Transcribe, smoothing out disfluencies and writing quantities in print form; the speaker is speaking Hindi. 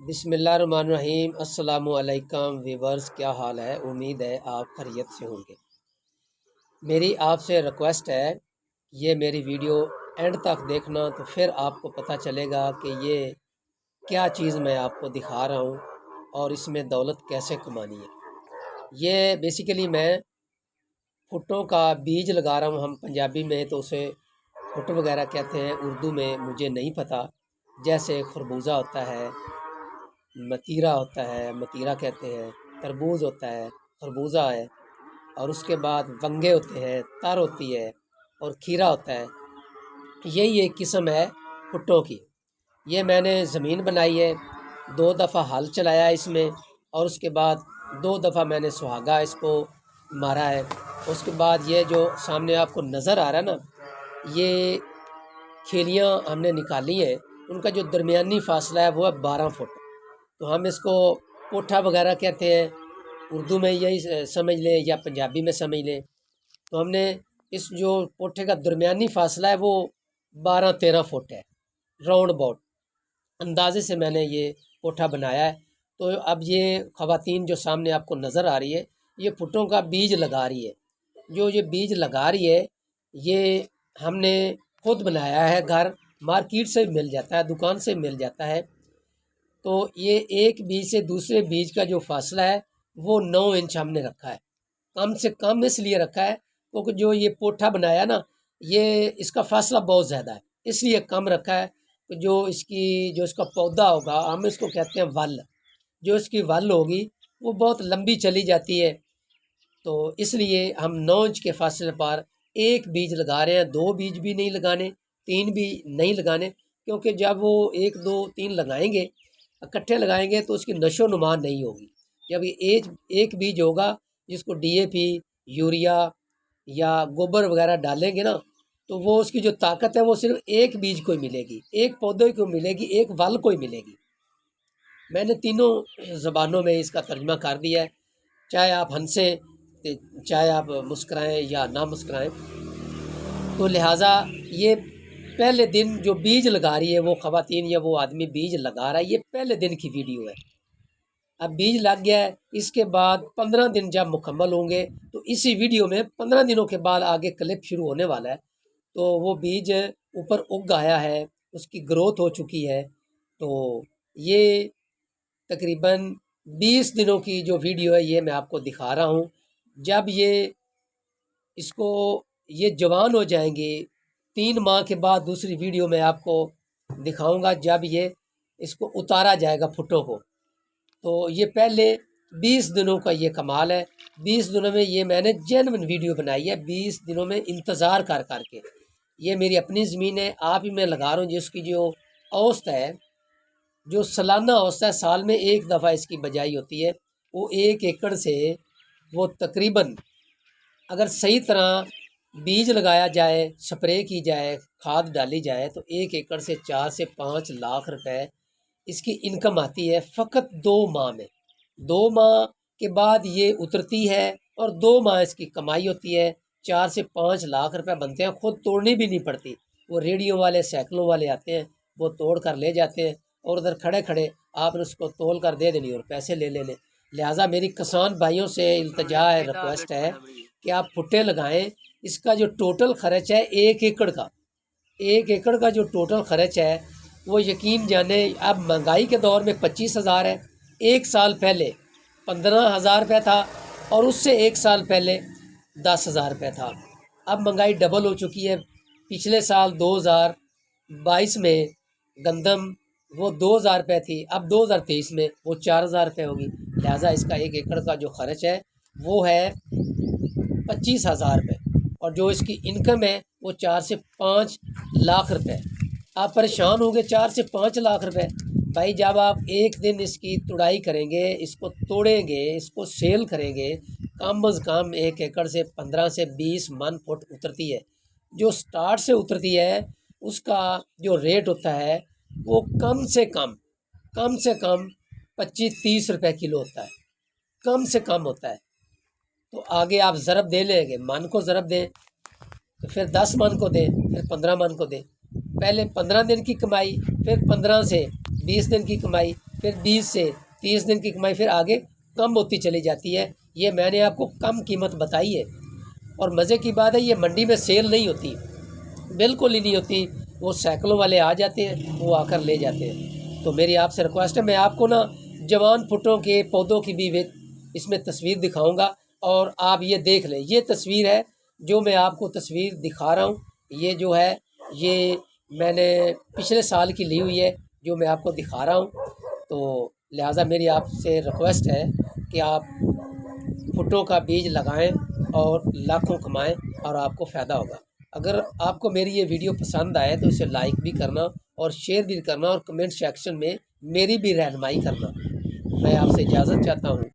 बिस्मिल्लाहिर्रहमानिर्रहीम। अस्सलामुअलैकुम वीवर्स, क्या हाल है? उम्मीद है आप खैरियत से होंगे। मेरी आपसे रिक्वेस्ट है, ये मेरी वीडियो एंड तक देखना, तो फिर आपको पता चलेगा कि ये क्या चीज़ मैं आपको दिखा रहा हूँ और इसमें दौलत कैसे कमानी है। ये बेसिकली मैं भुट्टो का बीज लगा रहा हूँ। हम पंजाबी में तो उसे भुट्ट वगैरह कहते हैं, उर्दू में मुझे नहीं पता। जैसे खरबूजा होता है, मतीरा होता है, मतीरा कहते हैं, तरबूज होता है, खरबूजा है, और उसके बाद वंगे होते हैं, तर होती है और खीरा होता है। यही एक किस्म है भुट्टो की। ये मैंने ज़मीन बनाई है, 2 दफ़ा हल चलाया इसमें, और उसके बाद 2 दफ़ा मैंने सुहागा इसको मारा है। उसके बाद ये जो सामने आपको नज़र आ रहा है ना, ये खेलियाँ हमने निकाली हैं। उनका जो दरमियानी फासला है वो है 12 फुट। तो हम इसको पोठा वगैरह कहते हैं, उर्दू में यही समझ लें या पंजाबी में समझ लें। तो हमने इस जो पोठे का दरमियानी फासला है वो 12-13 फुट है, राउंड अबाउट अंदाजे से मैंने ये पोठा बनाया है। तो अब ये ख़वातीन जो सामने आपको नज़र आ रही है, ये भुट्टों का बीज लगा रही है। जो ये बीज लगा रही है, ये हमने खुद बनाया है। घर मार्केट से मिल जाता है, दुकान से मिल जाता है। तो ये एक बीज से दूसरे बीज का जो फासला है वो 9 इंच हमने रखा है। कम से कम इसलिए रखा है क्योंकि जो ये पोठा बनाया ना, ये इसका फासला बहुत ज़्यादा है, इसलिए कम रखा है। तो जो इसका पौधा होगा, हम इसको कहते हैं वल, जो इसकी वल होगी वो बहुत लंबी चली जाती है। तो इसलिए हम 9 इंच के फासले पर एक बीज लगा रहे हैं। 2 बीज भी नहीं लगाने, 3 भी नहीं लगाने, क्योंकि जब वो 1, 2, 3 लगाएंगे, इकट्ठे लगाएंगे तो उसकी नशो नुमा नहीं होगी। जब ये एक बीज होगा, जिसको डीएपी, यूरिया या गोबर वगैरह डालेंगे ना, तो वो उसकी जो ताकत है वो सिर्फ एक बीज को ही मिलेगी, एक पौधे को मिलेगी, एक वल को ही मिलेगी। मैंने तीनों ज़बानों में इसका तर्जमा कर दिया है, चाहे आप हंसें, चाहे आप मुस्कुराएं या ना मुस्कुराएं। तो लिहाजा ये पहले दिन जो बीज लगा रही है वो ख़वातीन या वो आदमी बीज लगा रहा है, ये पहले दिन की वीडियो है। अब बीज लग गया है, इसके बाद 15 दिन जब मुकम्मल होंगे तो इसी वीडियो में 15 दिनों के बाद आगे क्लिप शुरू होने वाला है। तो वो बीज ऊपर उग आया है, उसकी ग्रोथ हो चुकी है। तो ये तकरीबन 20 दिनों की जो वीडियो है ये मैं आपको दिखा रहा हूँ। जब इसको ये जवान हो जाएंगे, 3 माह के बाद दूसरी वीडियो में आपको दिखाऊंगा जब ये इसको उतारा जाएगा भुट्टो को। तो ये पहले 20 दिनों का ये कमाल है। 20 दिनों में ये मैंने जेन्युइन वीडियो बनाई है, 20 दिनों में इंतज़ार कर के। ये मेरी अपनी ज़मीन है, आप ही मैं लगा रहा हूँ। जिसकी जो औसत है, जो सालाना औसत है, साल में एक दफ़ा इसकी बजाई होती है, वो 1 एकड़ से वो तकरीबन, अगर सही तरह बीज लगाया जाए, स्प्रे की जाए, खाद डाली जाए, तो 1 एकड़ से 4 से 5 लाख रुपए इसकी इनकम आती है फ़कत 2 माह में। 2 माह के बाद ये उतरती है और 2 माह इसकी कमाई होती है। 4 से 5 लाख रुपए बनते हैं, खुद तोड़नी भी नहीं पड़ती। वो रेडियो वाले, साइकिलों वाले आते हैं, वो तोड़ कर ले जाते हैं और उधर खड़े खड़े आपने उसको तोल कर दे देनी और पैसे ले लेने। लिहाजा मेरी किसान भाइयों से इल्तिजा है, रिक्वेस्ट है कि आप भुट्टे लगाएं। इसका जो टोटल खर्च है 1 एकड़ का, 1 एकड़ का जो टोटल खर्च है वो यकीन जाने, अब महंगाई के दौर में 25,000 है। 1 साल पहले 15,000 रुपये था और उससे 1 साल पहले 10,000 रुपये था। अब महंगाई डबल हो चुकी है। पिछले साल 2022 में गंदम वो 2,000 रुपये थी, अब 2023 में वो 4,000 रुपये होगी। लिहाजा इसका 1 एकड़ का जो खर्च है वो है 25,000 रुपये, और जो इसकी इनकम है वो 4 से 5 लाख रुपए। आप परेशान होंगे, 4 से 5 लाख रुपए। भाई जब आप एक दिन इसकी तुड़ाई करेंगे, इसको तोड़ेंगे, इसको सेल करेंगे, कम अज़ कम 1 एकड़ से 15 से 20 मन फुट उतरती है। जो स्टार्ट से उतरती है उसका जो रेट होता है वो कम से कम 25-30 रुपए किलो होता है, कम से कम होता है। तो आगे आप ज़रब दे लेंगे, मन को ज़रब दें तो फिर 10 मन को दें, फिर 15 मन को दें। पहले 15 दिन की कमाई, फिर 15 से 20 दिन की कमाई, फिर 20 से 30 दिन की कमाई फिर आगे कम होती चली जाती है। ये मैंने आपको कम कीमत बताई है। और मज़े की बात है, ये मंडी में सेल नहीं होती, बिल्कुल ही नहीं होती। वो सैकड़ों वाले आ जाते हैं, वो आकर ले जाते हैं। तो मेरी आपसे रिक्वेस्ट है, मैं आपको ना जवान फुटों के पौधों की भी इसमें तस्वीर दिखाऊंगा और आप ये देख लें। ये तस्वीर है जो मैं आपको तस्वीर दिखा रहा हूँ, ये जो है ये मैंने पिछले साल की ली हुई है जो मैं आपको दिखा रहा हूँ। तो लिहाजा मेरी आपसे रिक्वेस्ट है कि आप फुटों का बीज लगाएं और लाखों कमाएं और आपको फ़ायदा होगा। अगर आपको मेरी ये वीडियो पसंद आए तो इसे लाइक भी करना और शेयर भी करना और कमेंट सेक्शन में मेरी भी रहनुमाई करना। मैं आपसे इजाज़त चाहता हूँ।